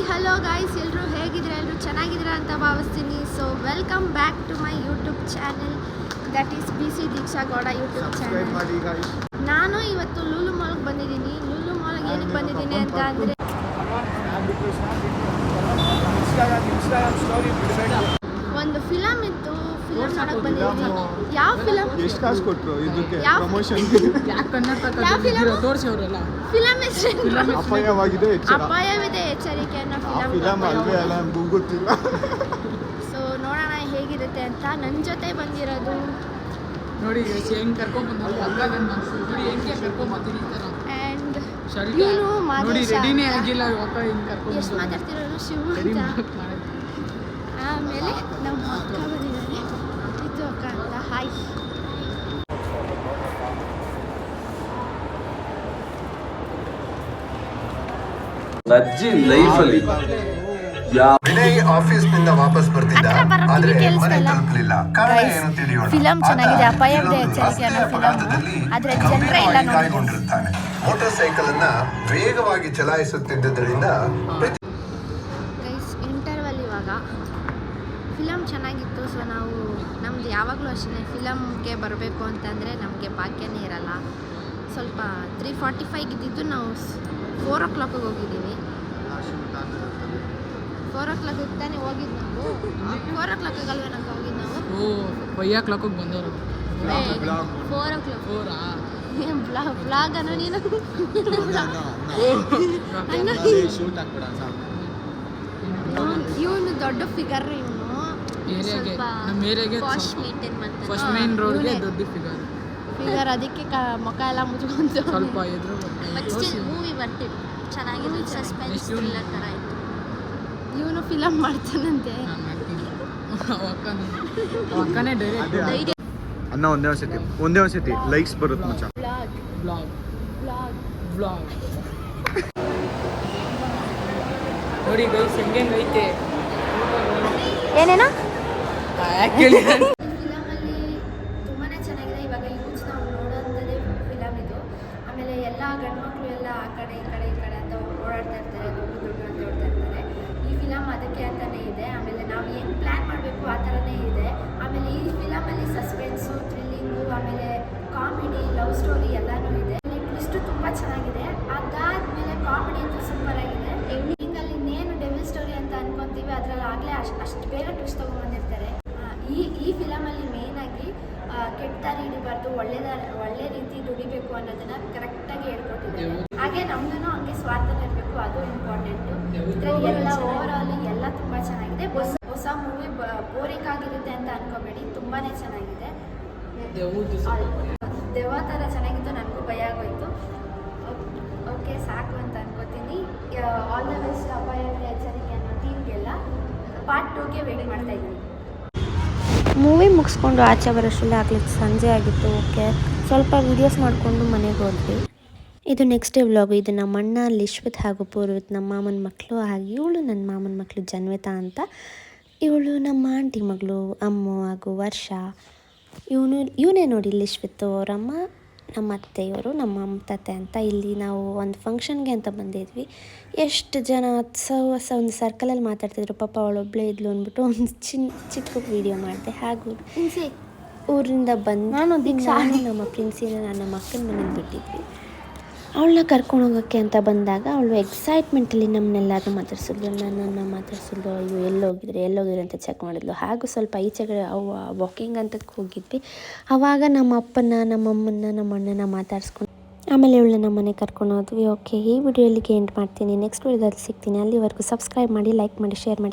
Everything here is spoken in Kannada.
ಹಲೋ ಗಾಯ್ಸ್, ಎಲ್ಲರೂ ಹೇಗಿದ್ದೀರಾ? ಎಲ್ಲರೂ ಚೆನ್ನಾಗಿದ್ದೀರಾ ಅಂತ ಭಾವಿಸ್ತೀನಿ. So welcome back to my YouTube channel, that is BC Deeksha Gowda YouTube channel. ನಾನು ಇವತ್ತು ಲೂಲು ಮಾಲ್ಗೆ ಬಂದಿದ್ದೀನಿ. ಲೂಲು ಮಾಲ್ಗೆ ಏನಕ್ಕೆ ಬಂದಿದ್ದೀನಿ ಅಂತ ಅಂದರೆ, ಒಂದು ಫಿಲಮ್ ಇತ್ತು, ಫಿಲಮ್ ನೋಡಕ್ಕೆ ಬಂದಿದ್ದೀನಿ. ಯಾವ ಫಿಲಮ್? ಎಷ್ಟು ಕಾಸು ಕೊಟ್ಟರು ಇದಕ್ಕೆ ಪ್ರಮೋಷನ್? ಫಿಲಮ್ ಹೆಸರು ಅಪಾಯವಾಗಿದೆ ಎಚ್ಚರಿಕೆ ಅನ್ನೋ ಫಿಲಮ್ ಅಲ್ವೇ ಅಲ್ಲ, ನಮಗೂ ಗೊತ್ತಿಲ್ಲ. ಸೊ ನೋಡೋಣ ಹೇಗಿರುತ್ತೆ ಅಂತ. ನನ್ನ ಜೊತೆ ಬಂದಿರೋದು ನೋಡಿ ಹೆಂಗ್ ಕರ್ಕೊಂಡ್ ಬಂದ್ರು ಆ್ಯಂಡ್ ಇವನು ಮಾದೇಶ. ರೆಡಿನೇ ಆಗಿಲ್ಲ ಎಷ್ಟು ಮಾತಾಡ್ತಿರೋರು ಶಿವ ಅಂತ. ಆಮೇಲೆ ನಮ್ಮ ಅಕ್ಕ ಬಂದಿದ್ದಾರೆ, ಇದು ಅಕ್ಕ ಅಂತ. ಹಾಯ್. ಅಜ್ಜಿ ಲೈಫಲ್ಲಿ ವಿನಯ್ ಆಫೀಸ್ ನಿಂದ ವಾಪಸ್ ಬರ್ತಿದ್ದ, ಆದ್ರೆ ಮನೆ ತಲುಪಲಿಲ್ಲ. ಕಾರಣ ಏನು ತಿಳಿಯೋಣ. ಫಿಲಂ ಚೆನ್ನಾಗಿದೆ, ಅಪಾಯದ ಎಚ್ಚರಿಕೆ ಅನ್ನೋ ಫಿಲಂ. ಆದ್ರೆ ಜನರೇ ಇಲ್ಲ ನೋಡಿ. ಗಾಯಗೊಂಡಿರ್ತಾನೆ. ಮೋಟಾರ್ ಸೈಕಲ್ ಅನ್ನ ವೇಗವಾಗಿ ಚಲಾಯಿಸುತ್ತಿದ್ದರಿಂದ ಇಂಟರ್ವಲ್ ಇವಾಗ. ಫಿಲಮ್ ಚೆನ್ನಾಗಿತ್ತು. ಸೊ ನಾವು ನಮ್ದು ಯಾವಾಗಲೂ ಅಷ್ಟೇ ಫಿಲಮ್ಗೆ ಬರಬೇಕು ಅಂತಂದರೆ ನಮಗೆ ಭಾಗ್ಯನೇ ಇರಲ್ಲ. ಸ್ವಲ್ಪ 3:45 ಇದ್ದಿದ್ದು ನಾವು 4 o'clock ಹೋಗಿದ್ದೀವಿ. 4 o'clock ತಾನೇ ಹೋಗಿದ್ದು ನಾವು. 4 o'clock ಅಲ್ವೇ ನಂಗೆ ಹೋಗಿದ್ದು ನಾವು. 5 o'clock ಬಂದವರು. 4 o'clock ಬ್ಲಾಗ್ ಅನ್ನೋ ನೀನು. ಇವನು ದೊಡ್ಡ ಫಿಗರ್. ಇವನು ನಮ್ಮ ಏರಿಯಾಗೆ ಫಸ್ಟ್ ಮೇನ್ ರೋಡ್ಗೆ ದೊಡ್ಡ ಫಿಗರ್. ಅದಕ್ಕೆ ಮುಖ ಎಲ್ಲ ಮುಚ್ಕೊಂತು. ಸ್ವಲ್ಪ ಎದುರು ಮೂವಿ ಬರ್ತಿತ್ತು, ಚೆನ್ನಾಗಿದೆ, ಸಸ್ಪೆನ್ಸ್ ಥ್ರಿಲ್ಲರ್ ಥರ ಇತ್ತು. ಇವನು ಫಿಲಮ್ ಮಾಡ್ತಾನಂತೆ. ಅಕ್ಕನೇ ಡೈರೆಕ್ಟ್ ಅನ್ನ ಒಂದೇ ಒಂದ್ಸತಿ ಲೈಕ್ಸ್ ಬರುತ್ತೆ ಮಚ್ಚ. ಬ್ಲಾಗ್ ನೋಡಿ ಗೈಸ್ ಹೆಂಗೈತೆ ಏನೇನೋ ಆ್ಯಕ್ಚುಲಿ ಫಿಲಮಲ್ಲಿ ತುಂಬಾ ಚೆನ್ನಾಗಿದೆ. ಇವಾಗ ಯೂಸ್ ನಾವು ನೋಡೋಂಥದ್ದೇ ಫಿಲಮ್ ಇದು. ಆಮೇಲೆ ಎಲ್ಲ ಗಂಡ್ಮಕ್ಳು ಎಲ್ಲ ಆ ಕಡೆ ಈ ಕಡೆ ಅಂತ ಓಡಾಡ್ತಾ ಇರ್ತಾರೆ, ದುಡ್ಡು ಅಂತ ಓಡ್ತಾ ಇರ್ತಾರೆ. ಈ ಫಿಲಮ್ ಅದಕ್ಕೆ ಅಂತಲೇ ಇದೆ. ಆಮೇಲೆ ನಾವು ಏನು ಪ್ಲ್ಯಾನ್ ಮಾಡಬೇಕು ಆ ಥರನೇ ಇದೆ. ಆಮೇಲೆ ಈ ಫಿಲಮಲ್ಲಿ ಸಸ್ಪೆನ್ಸು, ಥ್ರಿಲ್ಲಿಂಗು, ಆಮೇಲೆ ಕಾಮಿಡಿ, ಲವ್ ಸ್ಟೋರಿ ಎಲ್ಲನೂ ಇದೆ. ಟ್ವಿಸ್ಟು ತುಂಬ ಚೆನ್ನಾಗಿದೆ. ಅದಾದಮೇಲೆ ಕಾಮಿಡಿ ಅಂತೂ ಸೂಪರ್ ಆಗಿದೆ. ಎಂಡಿಂಗಲ್ಲಿ ಇನ್ನೇನು ಡೆವಿಲ್ ಸ್ಟೋರಿ ಅಂತ ಅನ್ಕೊತೀವಿ, ಅದರಲ್ಲಿ ಆಗಲೇ ಅಷ್ಟು ಬೇಗ ಟ್ವಿಸ್ಟ್ ತೊಗೊಂಡ್ಬಂದಿರ್ತಾರೆ. ಈ ಫಿಲಮಲ್ಲಿ ಮೇಯ್ನಾಗಿ ಕೆಟ್ಟ ದಾರಿ ಹಿಡಿಬಾರ್ದು, ಒಳ್ಳೆ ರೀತಿ ದುಡಿಬೇಕು ಅನ್ನೋದನ್ನ ಕರೆಕ್ಟಾಗಿ ಹೇಳ್ಕೊಟ್ಟಿದ್ದಾರೆ. ಹಾಗೆ ನಮ್ದು ಹಂಗೆ ಸ್ವಾರ್ಥನ ಇರಬೇಕು, ಅದು ಇಂಪಾರ್ಟೆಂಟು. ಇದರಲ್ಲಿ ಎಲ್ಲ ಓವರಾಲ್ ಎಲ್ಲ ತುಂಬ ಚೆನ್ನಾಗಿದೆ. ಹೊಸ ಮೂವಿ ಬೋರಿಂಗ್ ಆಗಿರುತ್ತೆ ಅಂತ ಅನ್ಕೋಬೇಡಿ, ತುಂಬಾ ಚೆನ್ನಾಗಿದೆ. ದೆವ್ವ ಥರ ಚೆನ್ನಾಗಿತ್ತು, ನನಗೂ ಭಯ ಆಗೋಯ್ತು. ಓಕೆ ಸಾಕು ಅಂತ ಅನ್ಕೋತೀನಿ. ಆಲ್ ದ ಬೆಸ್ಟ್ ಅಪಾಯದ ಎಚ್ಚರಿಕೆ ಅನ್ನೋ ಟೀಮ್ಗೆಲ್ಲ. ಪಾರ್ಟ್ 2ಗೆ ವೇಟ್ ಮಾಡ್ತಾ ಇದ್ದೀನಿ. ಮೂವಿ ಮುಗಿಸ್ಕೊಂಡು ಆಚೆ ಬರೋಷ್ಟರಲ್ಲಿ ಆಗ್ಲಿಕ್ಕೆ ಸಂಜೆ ಆಗಿತ್ತು. ಓಕೆ ಸ್ವಲ್ಪ ವೀಡಿಯೋಸ್ ಮಾಡಿಕೊಂಡು ಮನೆಗೆ ಹೋದ್ವಿ. ಇದು ನೆಕ್ಸ್ಟ್ ಡೇ ವ್ಲಾಗು. ಇದು ನಮ್ಮ ಅಣ್ಣ ಲಿಶ್ವತ್ ಹಾಗೂ ಪೂರ್ವಿತ್, ನಮ್ಮ ಮಾಮನ ಮಕ್ಕಳು. ಹಾಗೆ ಇವಳು ನನ್ನ ಮಾಮನ ಮಕ್ಕಳು ಜನ್ವಿತಾ ಅಂತ. ಇವಳು ನಮ್ಮ ಆಂಟಿ ಮಗಳು ಅಮ್ಮು ಹಾಗೂ ವರ್ಷ. ಇವನೇ ನೋಡಿ ಲಿಶ್ವಿತ್. ಅವರಮ್ಮ ನಮ್ಮ ಅತ್ತೆಯವರು, ನಮ್ಮ ಅಮ್ಮತತ್ತೆ ಅಂತ. ಇಲ್ಲಿ ನಾವು ಒಂದು ಫಂಕ್ಷನ್ಗೆ ಅಂತ ಬಂದಿದ್ವಿ. ಎಷ್ಟು ಜನ ಒಂದು ಸರ್ಕಲಲ್ಲಿ ಮಾತಾಡ್ತಿದ್ರು. ಪಾಪ ಅವಳೊಬ್ಬಳೇ ಇದ್ಲು ಅಂದ್ಬಿಟ್ಟು ಒಂದು ಚಿಕ್ಕ ವೀಡಿಯೋ ಮಾಡಿದೆ. ಹಾಗೂ ಊರಿಂದ ಬಂದು ನಾನು ನಮ್ಮ ಪ್ರಿನ್ಸಿನ ನಮ್ಮ ಅಕ್ಕನ ಮನೆಗೆ ಬಿಟ್ಟಿದ್ವಿ. ಅವಳನ್ನ ಕರ್ಕೊಂಡು ಹೋಗೋಕ್ಕೆ ಅಂತ ಬಂದಾಗ ಅವಳು ಎಕ್ಸೈಟ್ಮೆಂಟಲ್ಲಿ ನಮ್ಮನ್ನೆಲ್ಲರೂ ಮಾತಾಡ್ಸಿದ್ಲು, ನನ್ನನ್ನು ಮಾತಾಡ್ಸಿದ್ಲು. ಅಯ್ಯೋ ಎಲ್ಲೋಗಿದ್ರೆ ಅಂತ ಚೆಕ್ ಮಾಡಿದ್ಲು. ಹಾಗೂ ಸ್ವಲ್ಪ ಈಚೆಗಡೆ ವಾಕಿಂಗ್ ಅಂತ ಹೋಗಿದ್ವಿ. ಆವಾಗ ನಮ್ಮ ಅಪ್ಪನ, ನಮ್ಮಮ್ಮನ, ನಮ್ಮ ಅಣ್ಣನ ಮಾತಾಡ್ಸ್ಕೊಂಡು ಆಮೇಲೆ ಇವಳನ್ನ ನಮ್ಮ ಮನೆಗೆ ಕರ್ಕೊಂಡು ಹೋದ್ವಿ. ಓಕೆ, ಈ ವಿಡಿಯೋ ಇಲ್ಲಿಗೆ ಎಂಡ್ ಮಾಡ್ತೀನಿ. ನೆಕ್ಸ್ಟ್ ವಿಡಿಯೋದಲ್ಲಿ ಸಿಗ್ತೀನಿ. ಅಲ್ಲಿವರೆಗೂ ಸಬ್ಸ್ಕ್ರೈಬ್ ಮಾಡಿ, ಲೈಕ್ ಮಾಡಿ, ಶೇರ್ ಮಾಡಿ.